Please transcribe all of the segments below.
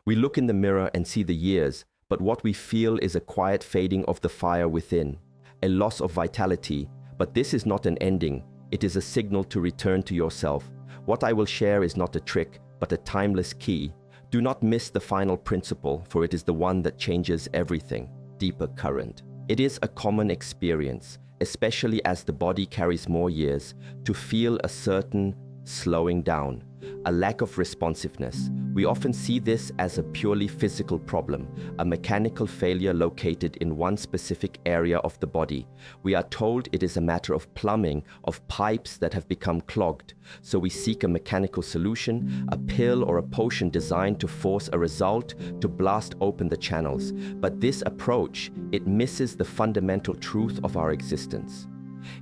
We look in the mirror and see the years, but what we feel is a quiet fading of the fire within, a loss of vitality. But this is not an ending, it is a signal to return to yourself. What I will share is not a trick, but a timeless key. Do not miss the final principle, for it is the one that changes everything. Deeper current. It is a common experience, especially as the body carries more years, to feel a certain slowing down, a lack of responsiveness. We often see this as a purely physical problem, a mechanical failure located in one specific area of the body. We are told it is a matter of plumbing, of pipes that have become clogged. So we seek a mechanical solution, a pill or a potion designed to force a result, to blast open the channels. But this approach, it misses the fundamental truth of our existence.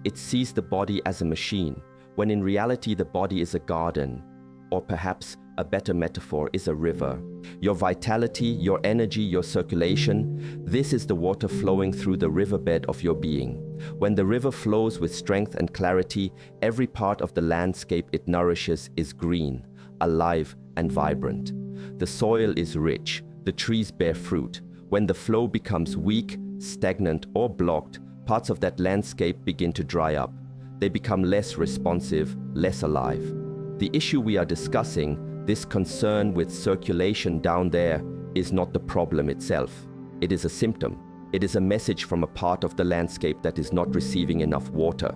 It sees the body as a machine, when in reality the body is a garden, or perhaps a better metaphor is a river. Your vitality, your energy, your circulation, this is the water flowing through the riverbed of your being. When the river flows with strength and clarity, every part of the landscape it nourishes is green, alive and vibrant. The soil is rich, the trees bear fruit. When the flow becomes weak, stagnant or blocked, parts of that landscape begin to dry up. They become less responsive, less alive. The issue we are discussing, this concern with circulation down there, is not the problem itself. It is a symptom. It is a message from a part of the landscape that is not receiving enough water.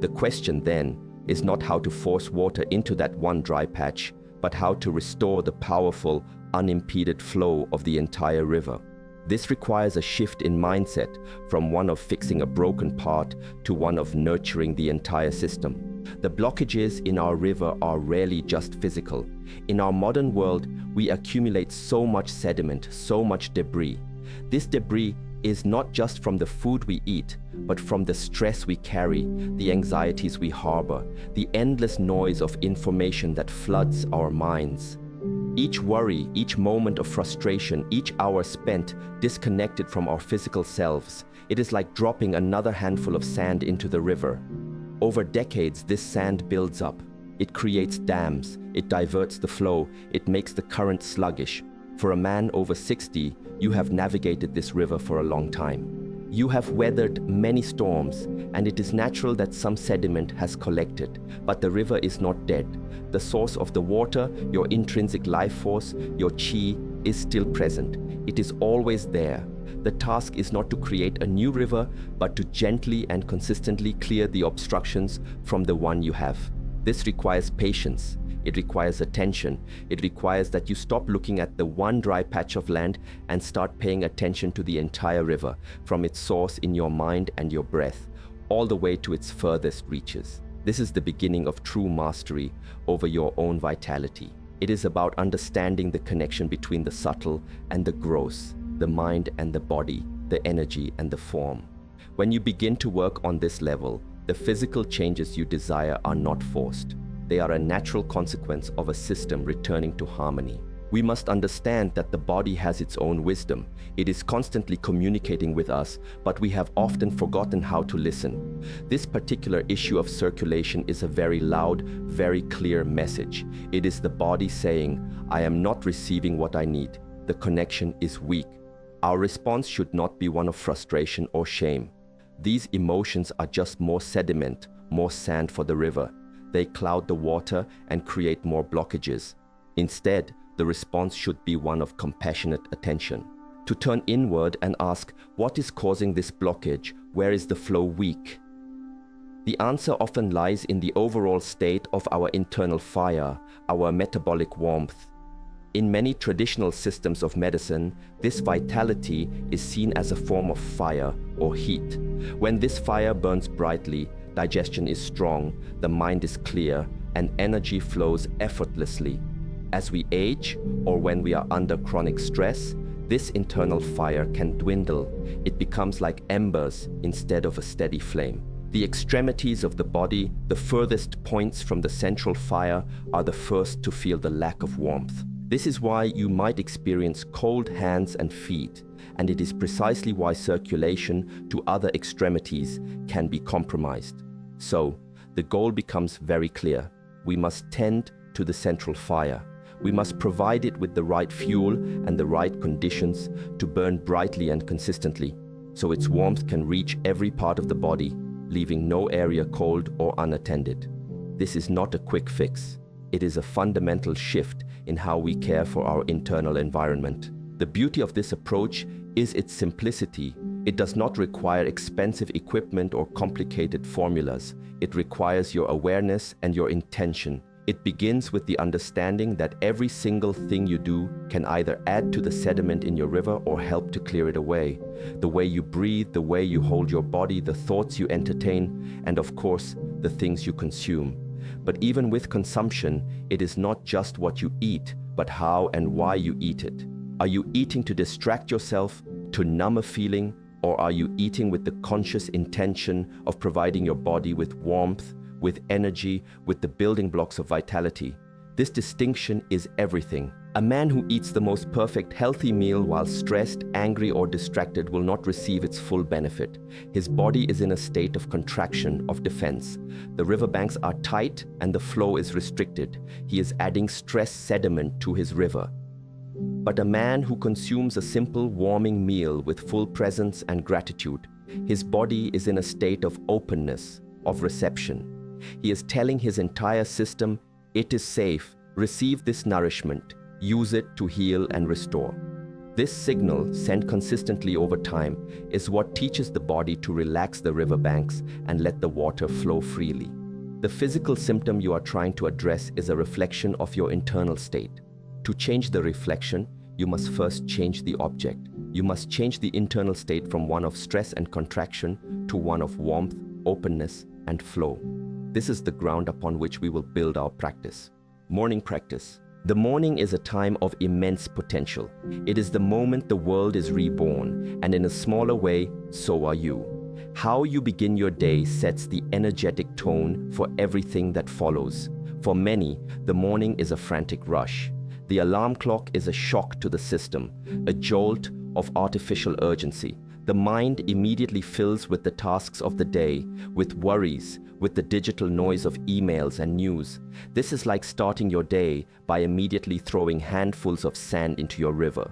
The question then is not how to force water into that one dry patch, but how to restore the powerful, unimpeded flow of the entire river. This requires a shift in mindset from one of fixing a broken part to one of nurturing the entire system. The blockages in our river are rarely just physical. In our modern world, we accumulate so much sediment, so much debris. This debris is not just from the food we eat, but from the stress we carry, the anxieties we harbor, the endless noise of information that floods our minds. Each worry, each moment of frustration, each hour spent disconnected from our physical selves, it is like dropping another handful of sand into the river. Over decades, this sand builds up. It creates dams, it diverts the flow, it makes the current sluggish. For a man over 60, you have navigated this river for a long time. You have weathered many storms, and it is natural that some sediment has collected, but the river is not dead. The source of the water, your intrinsic life force, your chi, is still present. It is always there. The task is not to create a new river, but to gently and consistently clear the obstructions from the one you have. This requires patience. It requires attention. It requires that you stop looking at the one dry patch of land and start paying attention to the entire river, from its source in your mind and your breath, all the way to its furthest reaches. This is the beginning of true mastery over your own vitality. It is about understanding the connection between the subtle and the gross, the mind and the body, the energy and the form. When you begin to work on this level, the physical changes you desire are not forced. They are a natural consequence of a system returning to harmony. We must understand that the body has its own wisdom. It is constantly communicating with us, but we have often forgotten how to listen. This particular issue of circulation is a very loud, very clear message. It is the body saying, I am not receiving what I need. The connection is weak. Our response should not be one of frustration or shame. These emotions are just more sediment, more sand for the river. They cloud the water and create more blockages. Instead, the response should be one of compassionate attention. To turn inward and ask, what is causing this blockage? Where is the flow weak? The answer often lies in the overall state of our internal fire, our metabolic warmth. In many traditional systems of medicine, this vitality is seen as a form of fire or heat. When this fire burns brightly, digestion is strong, the mind is clear, and energy flows effortlessly. As we age, or when we are under chronic stress, this internal fire can dwindle. It becomes like embers instead of a steady flame. The extremities of the body, the furthest points from the central fire, are the first to feel the lack of warmth. This is why you might experience cold hands and feet, and it is precisely why circulation to other extremities can be compromised. So, the goal becomes very clear. We must tend to the central fire. We must provide it with the right fuel and the right conditions to burn brightly and consistently, so its warmth can reach every part of the body, leaving no area cold or unattended. This is not a quick fix. It is a fundamental shift in how we care for our internal environment. The beauty of this approach is its simplicity. It does not require expensive equipment or complicated formulas. It requires your awareness and your intention. It begins with the understanding that every single thing you do can either add to the sediment in your river or help to clear it away. The way you breathe, the way you hold your body, the thoughts you entertain, and of course, the things you consume. But even with consumption, it is not just what you eat, but how and why you eat it. Are you eating to distract yourself, to numb a feeling, or are you eating with the conscious intention of providing your body with warmth, with energy, with the building blocks of vitality? This distinction is everything. A man who eats the most perfect healthy meal while stressed, angry, or distracted will not receive its full benefit. His body is in a state of contraction, of defense. The riverbanks are tight and the flow is restricted. He is adding stress sediment to his river. But a man who consumes a simple, warming meal with full presence and gratitude, his body is in a state of openness, of reception. He is telling his entire system, it is safe, receive this nourishment, use it to heal and restore. This signal, sent consistently over time, is what teaches the body to relax the riverbanks and let the water flow freely. The physical symptom you are trying to address is a reflection of your internal state. To change the reflection, you must first change the object. You must change the internal state from one of stress and contraction to one of warmth, openness, and flow. This is the ground upon which we will build our practice. Morning practice. The morning is a time of immense potential. It is the moment the world is reborn, and in a smaller way, so are you. How you begin your day sets the energetic tone for everything that follows. For many, the morning is a frantic rush. The alarm clock is a shock to the system, a jolt of artificial urgency. The mind immediately fills with the tasks of the day, with worries, with the digital noise of emails and news. This is like starting your day by immediately throwing handfuls of sand into your river.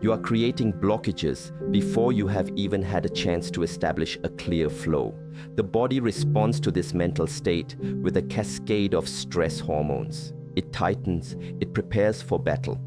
You are creating blockages before you have even had a chance to establish a clear flow. The body responds to this mental state with a cascade of stress hormones. It tightens, it prepares for battle.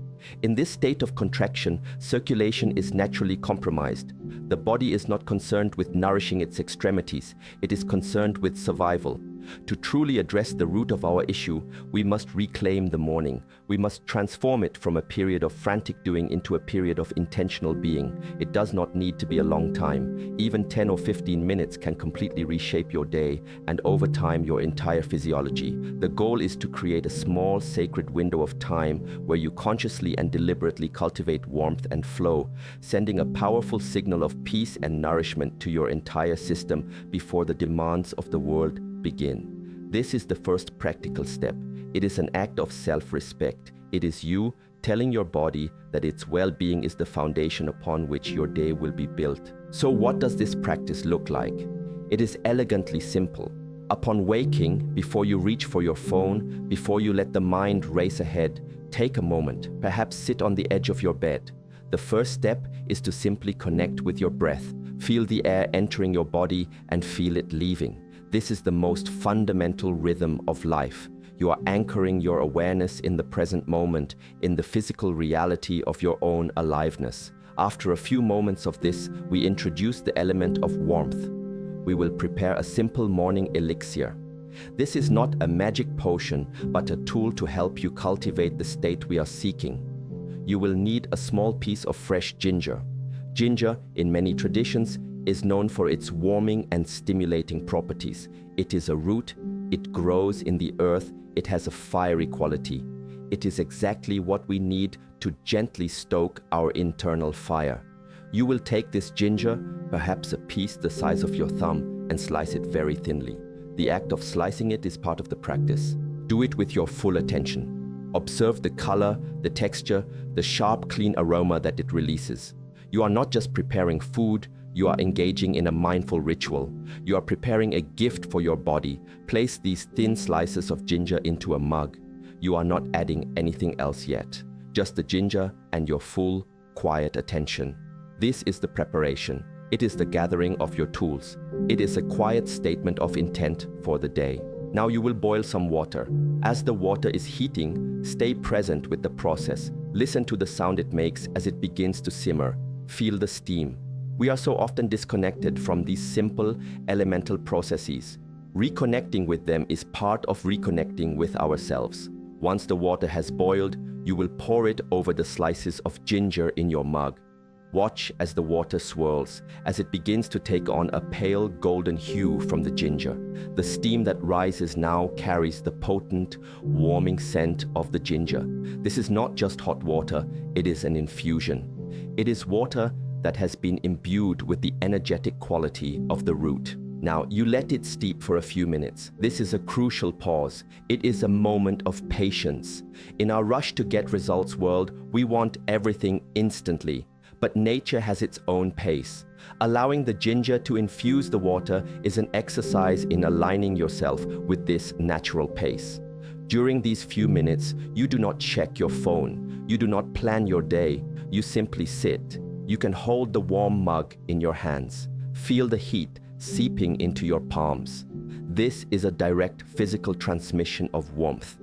In this state of contraction, circulation is naturally compromised. The body is not concerned with nourishing its extremities, it is concerned with survival. To truly address the root of our issue, we must reclaim the morning. We must transform it from a period of frantic doing into a period of intentional being. It does not need to be a long time. Even 10 or 15 minutes can completely reshape your day and over time your entire physiology. The goal is to create a small sacred window of time where you consciously and deliberately cultivate warmth and flow, sending a powerful signal of peace and nourishment to your entire system before the demands of the world begin. This is the first practical step. It is an act of self-respect. It is you telling your body that its well-being is the foundation upon which your day will be built. So what does this practice look like? It is elegantly simple. Upon waking, before you reach for your phone, before you let the mind race ahead, take a moment, perhaps sit on the edge of your bed. The first step is to simply connect with your breath. Feel the air entering your body and feel it leaving. This is the most fundamental rhythm of life. You are anchoring your awareness in the present moment, in the physical reality of your own aliveness. After a few moments of this, we introduce the element of warmth. We will prepare a simple morning elixir. This is not a magic potion, but a tool to help you cultivate the state we are seeking. You will need a small piece of fresh ginger. Ginger, in many traditions, is known for its warming and stimulating properties. It is a root, it grows in the earth, it has a fiery quality. It is exactly what we need to gently stoke our internal fire. You will take this ginger, perhaps a piece the size of your thumb, and slice it very thinly. The act of slicing it is part of the practice. Do it with your full attention. Observe the color, the texture, the sharp, clean aroma that it releases. You are not just preparing food, you are engaging in a mindful ritual. You are preparing a gift for your body. Place these thin slices of ginger into a mug. You are not adding anything else yet, just the ginger and your full, quiet attention. This is the preparation. It is the gathering of your tools. It is a quiet statement of intent for the day. Now you will boil some water. As the water is heating, stay present with the process. Listen to the sound it makes as it begins to simmer. Feel the steam. We are so often disconnected from these simple, elemental processes. Reconnecting with them is part of reconnecting with ourselves. Once the water has boiled, you will pour it over the slices of ginger in your mug. Watch as the water swirls, as it begins to take on a pale golden hue from the ginger. The steam that rises now carries the potent, warming scent of the ginger. This is not just hot water, it is an infusion. It is water that has been imbued with the energetic quality of the root. Now, you let it steep for a few minutes. This is a crucial pause. It is a moment of patience. In our rush to get results world, we want everything instantly. But nature has its own pace. Allowing the ginger to infuse the water is an exercise in aligning yourself with this natural pace. During these few minutes, you do not check your phone. You do not plan your day. You simply sit. You can hold the warm mug in your hands. Feel the heat seeping into your palms. This is a direct physical transmission of warmth.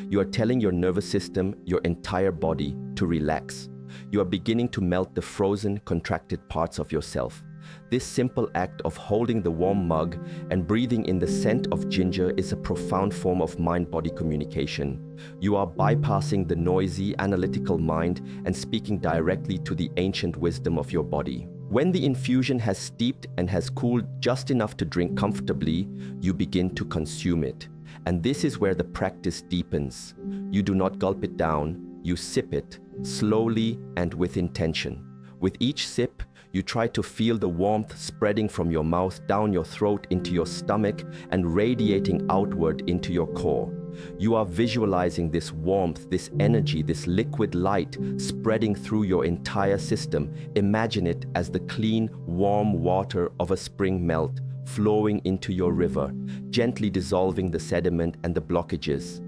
You are telling your nervous system, your entire body, to relax. You are beginning to melt the frozen, contracted parts of yourself. This simple act of holding the warm mug and breathing in the scent of ginger is a profound form of mind-body communication. You are bypassing the noisy, analytical mind and speaking directly to the ancient wisdom of your body. When the infusion has steeped and has cooled just enough to drink comfortably, you begin to consume it. And this is where the practice deepens. You do not gulp it down, you sip it, slowly and with intention. With each sip, you try to feel the warmth spreading from your mouth down your throat into your stomach and radiating outward into your core. You are visualizing this warmth, this energy, this liquid light spreading through your entire system. Imagine it as the clean, warm water of a spring melt flowing into your river, gently dissolving the sediment and the blockages.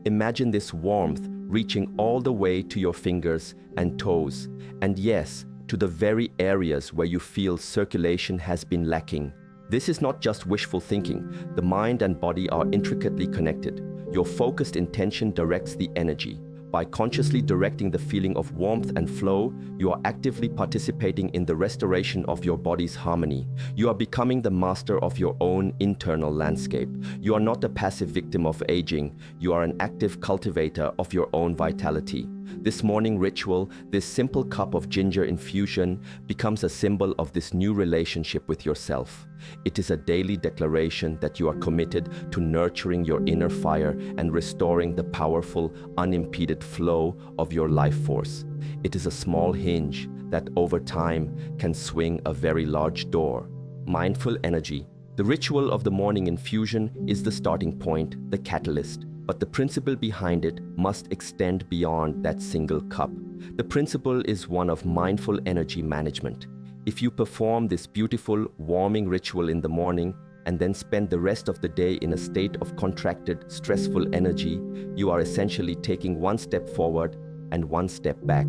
Imagine this warmth reaching all the way to your fingers and toes, and yes, to the very areas where you feel circulation has been lacking. This is not just wishful thinking. The mind and body are intricately connected. Your focused intention directs the energy. By consciously directing the feeling of warmth and flow, you are actively participating in the restoration of your body's harmony. You are becoming the master of your own internal landscape. You are not a passive victim of aging. You are an active cultivator of your own vitality. This morning ritual, this simple cup of ginger infusion, becomes a symbol of this new relationship with yourself. It is a daily declaration that you are committed to nurturing your inner fire and restoring the powerful, unimpeded flow of your life force. It is a small hinge that over time can swing a very large door. Mindful energy. The ritual of the morning infusion is the starting point, the catalyst. But the principle behind it must extend beyond that single cup. The principle is one of mindful energy management. If you perform this beautiful, warming ritual in the morning and then spend the rest of the day in a state of contracted, stressful energy, you are essentially taking one step forward and one step back.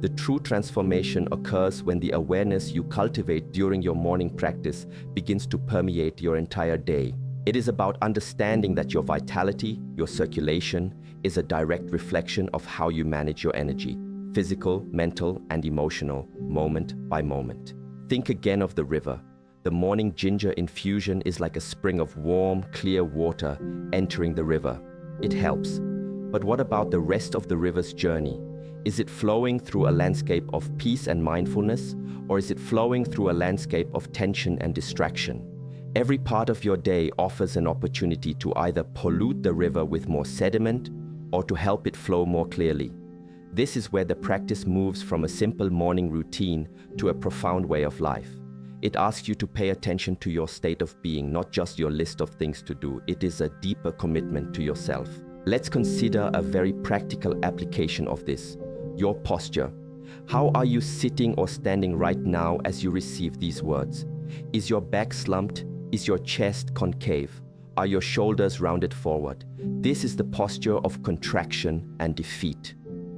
The true transformation occurs when the awareness you cultivate during your morning practice begins to permeate your entire day. It is about understanding that your vitality, your circulation, is a direct reflection of how you manage your energy, physical, mental, and emotional, moment by moment. Think again of the river. The morning ginger infusion is like a spring of warm, clear water entering the river. It helps. But what about the rest of the river's journey? Is it flowing through a landscape of peace and mindfulness, or is it flowing through a landscape of tension and distraction? Every part of your day offers an opportunity to either pollute the river with more sediment or to help it flow more clearly. This is where the practice moves from a simple morning routine to a profound way of life. It asks you to pay attention to your state of being, not just your list of things to do. It is a deeper commitment to yourself. Let's consider a very practical application of this. Your posture. How are you sitting or standing right now as you receive these words? Is your back slumped? Is your chest concave? Are your shoulders rounded forward? This is the posture of contraction and defeat.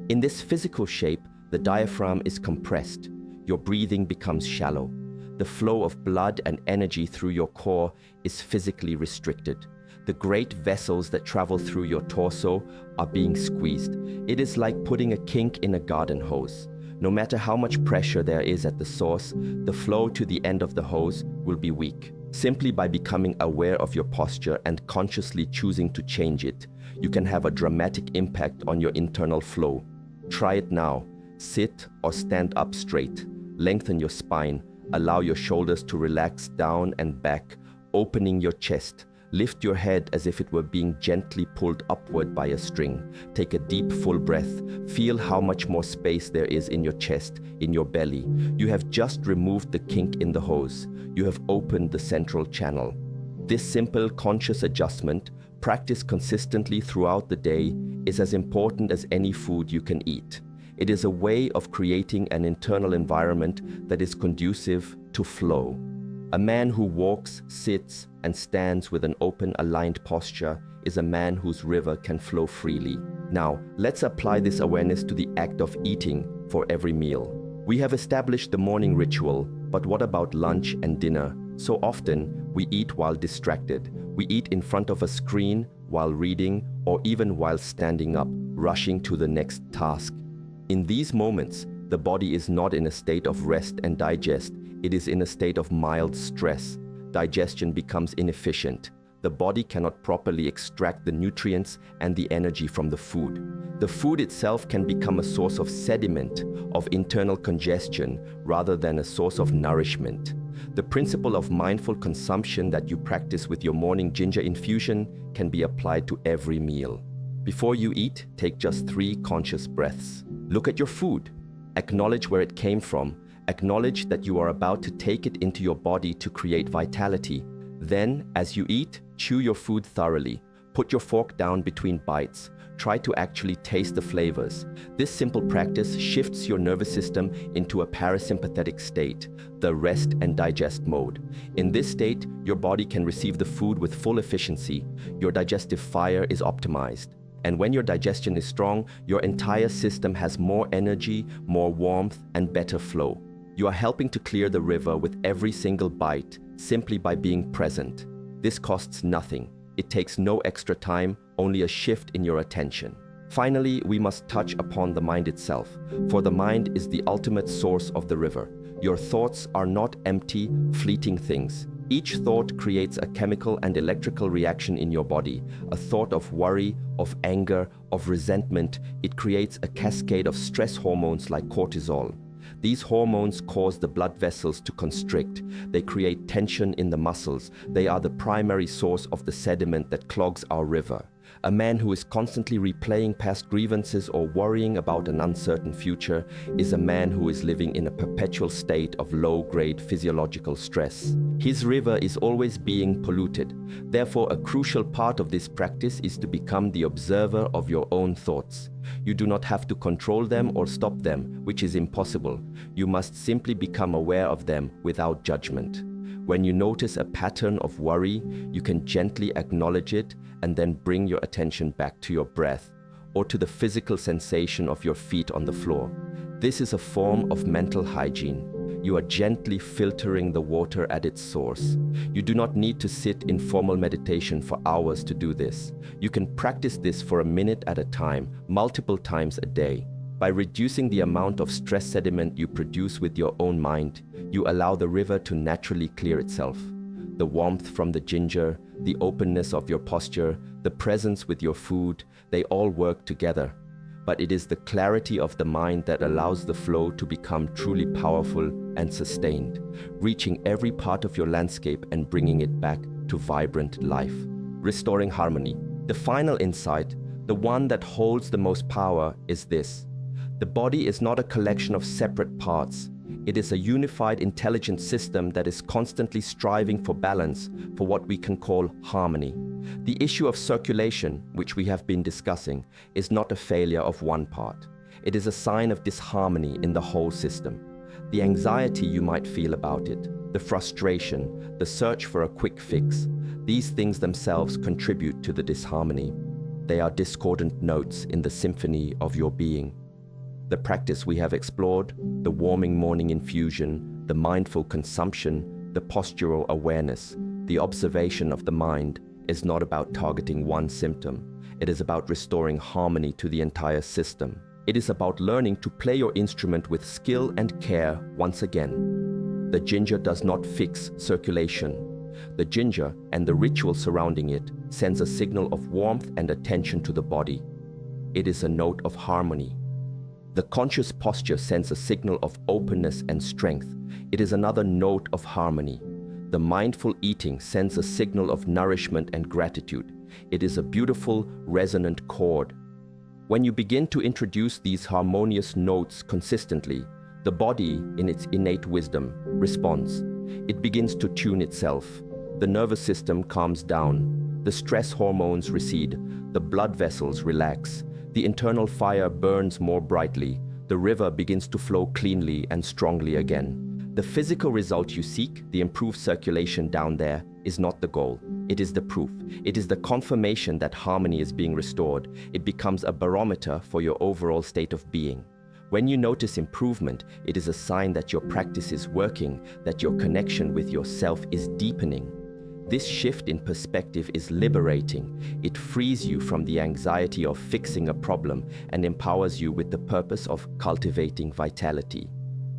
In this physical shape, the diaphragm is compressed. Your breathing becomes shallow. The flow of blood and energy through your core is physically restricted. The great vessels that travel through your torso are being squeezed. It is like putting a kink in a garden hose. No matter how much pressure there is at the source, the flow to the end of the hose will be weak. Simply by becoming aware of your posture and consciously choosing to change it, you can have a dramatic impact on your internal flow. Try it now. Sit or stand up straight. Lengthen your spine. Allow your shoulders to relax down and back, opening your chest. Lift your head as if it were being gently pulled upward by a string. Take a deep, full breath. Feel how much more space there is in your chest, in your belly. You have just removed the kink in the hose. You have opened the central channel. This simple, conscious adjustment, practiced consistently throughout the day, is as important as any food you can eat. It is a way of creating an internal environment that is conducive to flow. A man who walks, sits, and stands with an open, aligned posture is a man whose river can flow freely. Now, let's apply this awareness to the act of eating for every meal. We have established the morning ritual, but what about lunch and dinner? So often, we eat while distracted. We eat in front of a screen, while reading, or even while standing up, rushing to the next task. In these moments, the body is not in a state of rest and digest. It is in a state of mild stress. Digestion becomes inefficient. The body cannot properly extract the nutrients and the energy from the food. The food itself can become a source of sediment, of internal congestion, rather than a source of nourishment. The principle of mindful consumption that you practice with your morning ginger infusion can be applied to every meal. Before you eat, take just 3 conscious breaths. Look at your food. Acknowledge where it came from. Acknowledge that you are about to take it into your body to create vitality. Then, as you eat, chew your food thoroughly. Put your fork down between bites. Try to actually taste the flavors. This simple practice shifts your nervous system into a parasympathetic state, the rest and digest mode. In this state, your body can receive the food with full efficiency. Your digestive fire is optimized. And when your digestion is strong, your entire system has more energy, more warmth, and better flow. You are helping to clear the river with every single bite, simply by being present. This costs nothing. It takes no extra time, only a shift in your attention. Finally, we must touch upon the mind itself, for the mind is the ultimate source of the river. Your thoughts are not empty, fleeting things. Each thought creates a chemical and electrical reaction in your body. A thought of worry, of anger, of resentment. It creates a cascade of stress hormones like cortisol. These hormones cause the blood vessels to constrict. They create tension in the muscles. They are the primary source of the sediment that clogs our river. A man who is constantly replaying past grievances or worrying about an uncertain future is a man who is living in a perpetual state of low-grade physiological stress. His river is always being polluted. Therefore, a crucial part of this practice is to become the observer of your own thoughts. You do not have to control them or stop them, which is impossible. You must simply become aware of them without judgment. When you notice a pattern of worry, you can gently acknowledge it and then bring your attention back to your breath or to the physical sensation of your feet on the floor. This is a form of mental hygiene. You are gently filtering the water at its source. You do not need to sit in formal meditation for hours to do this. You can practice this for a minute at a time, multiple times a day. By reducing the amount of stress sediment you produce with your own mind, you allow the river to naturally clear itself. The warmth from the ginger, the openness of your posture, the presence with your food, they all work together. But it is the clarity of the mind that allows the flow to become truly powerful and sustained, reaching every part of your landscape and bringing it back to vibrant life. Restoring harmony. The final insight, the one that holds the most power, is this. The body is not a collection of separate parts. It is a unified intelligent system that is constantly striving for balance, for what we can call harmony. The issue of circulation, which we have been discussing, is not a failure of one part. It is a sign of disharmony in the whole system. The anxiety you might feel about it, the frustration, the search for a quick fix, these things themselves contribute to the disharmony. They are discordant notes in the symphony of your being. The practice we have explored, the warming morning infusion, the mindful consumption, the postural awareness, the observation of the mind, is not about targeting one symptom. It is about restoring harmony to the entire system. It is about learning to play your instrument with skill and care once again. The ginger does not fix circulation. The ginger and the ritual surrounding it sends a signal of warmth and attention to the body. It is a note of harmony. The conscious posture sends a signal of openness and strength. It is another note of harmony. The mindful eating sends a signal of nourishment and gratitude. It is a beautiful, resonant chord. When you begin to introduce these harmonious notes consistently, the body, in its innate wisdom, responds. It begins to tune itself. The nervous system calms down. The stress hormones recede. The blood vessels relax. The internal fire burns more brightly. The river begins to flow cleanly and strongly again. The physical result you seek, the improved circulation down there, is not the goal. It is the proof. It is the confirmation that harmony is being restored. It becomes a barometer for your overall state of being. When you notice improvement, it is a sign that your practice is working, that your connection with yourself is deepening. This shift in perspective is liberating. It frees you from the anxiety of fixing a problem and empowers you with the purpose of cultivating vitality.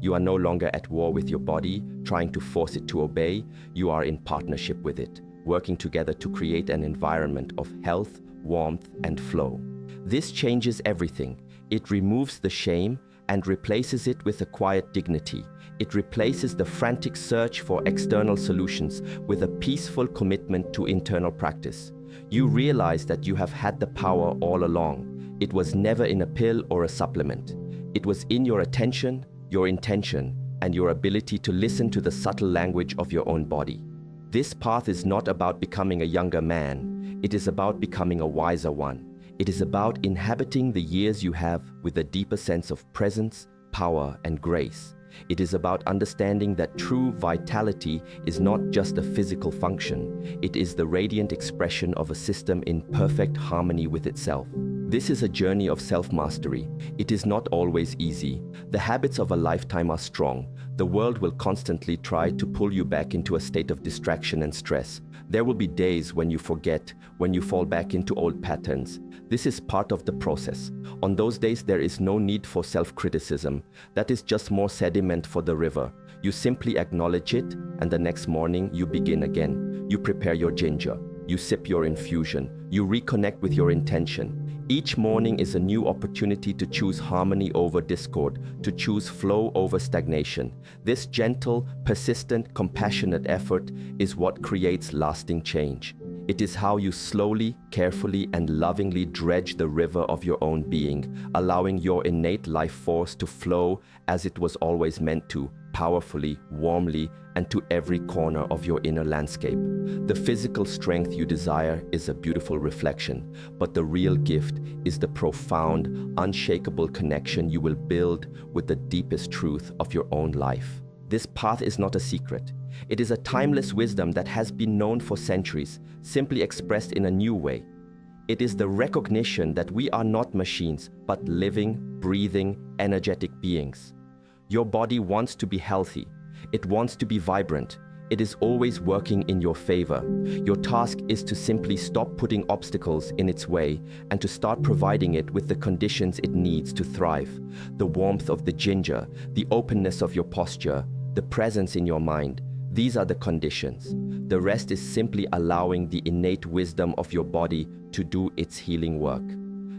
You are no longer at war with your body, trying to force it to obey. You are in partnership with it, working together to create an environment of health, warmth, and flow. This changes everything. It removes the shame and replaces it with a quiet dignity. It replaces the frantic search for external solutions with a peaceful commitment to internal practice. You realize that you have had the power all along. It was never in a pill or a supplement. It was in your attention, your intention, and your ability to listen to the subtle language of your own body. This path is not about becoming a younger man. It is about becoming a wiser one. It is about inhabiting the years you have with a deeper sense of presence, power, and grace. It is about understanding that true vitality is not just a physical function. It is the radiant expression of a system in perfect harmony with itself. This is a journey of self-mastery. It is not always easy. The habits of a lifetime are strong. The world will constantly try to pull you back into a state of distraction and stress. There will be days when you forget, when you fall back into old patterns. This is part of the process. On those days, there is no need for self-criticism. That is just more sediment for the river. You simply acknowledge it, and the next morning you begin again. You prepare your ginger. You sip your infusion. You reconnect with your intention. Each morning is a new opportunity to choose harmony over discord, to choose flow over stagnation. This gentle, persistent, compassionate effort is what creates lasting change. It is how you slowly, carefully, and lovingly dredge the river of your own being, allowing your innate life force to flow as it was always meant to, powerfully, warmly, and to every corner of your inner landscape. The physical strength you desire is a beautiful reflection, but the real gift is the profound, unshakable connection you will build with the deepest truth of your own life. This path is not a secret. It is a timeless wisdom that has been known for centuries, simply expressed in a new way. It is the recognition that we are not machines, but living, breathing, energetic beings. Your body wants to be healthy. It wants to be vibrant. It is always working in your favor. Your task is to simply stop putting obstacles in its way and to start providing it with the conditions it needs to thrive. The warmth of the ginger, the openness of your posture, the presence in your mind. These are the conditions. The rest is simply allowing the innate wisdom of your body to do its healing work.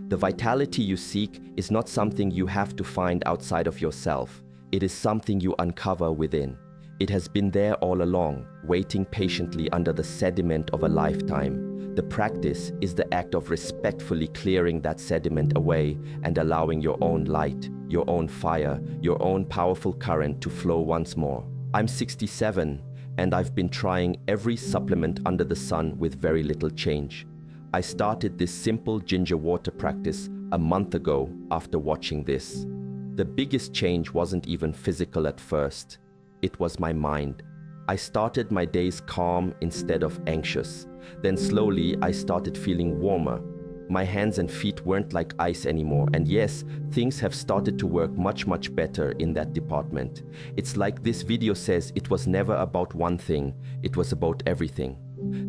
The vitality you seek is not something you have to find outside of yourself. It is something you uncover within. It has been there all along, waiting patiently under the sediment of a lifetime. The practice is the act of respectfully clearing that sediment away and allowing your own light, your own fire, your own powerful current to flow once more. I'm 67, and I've been trying every supplement under the sun with very little change. I started this simple ginger water practice a month ago after watching this. The biggest change wasn't even physical at first. It was my mind. I started my days calm instead of anxious. Then slowly I started feeling warmer. My hands and feet weren't like ice anymore, and yes, things have started to work much better in that department. It's like this video says, it was never about one thing, it was about everything.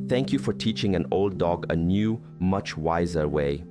Thank you for teaching an old dog a new, much wiser way.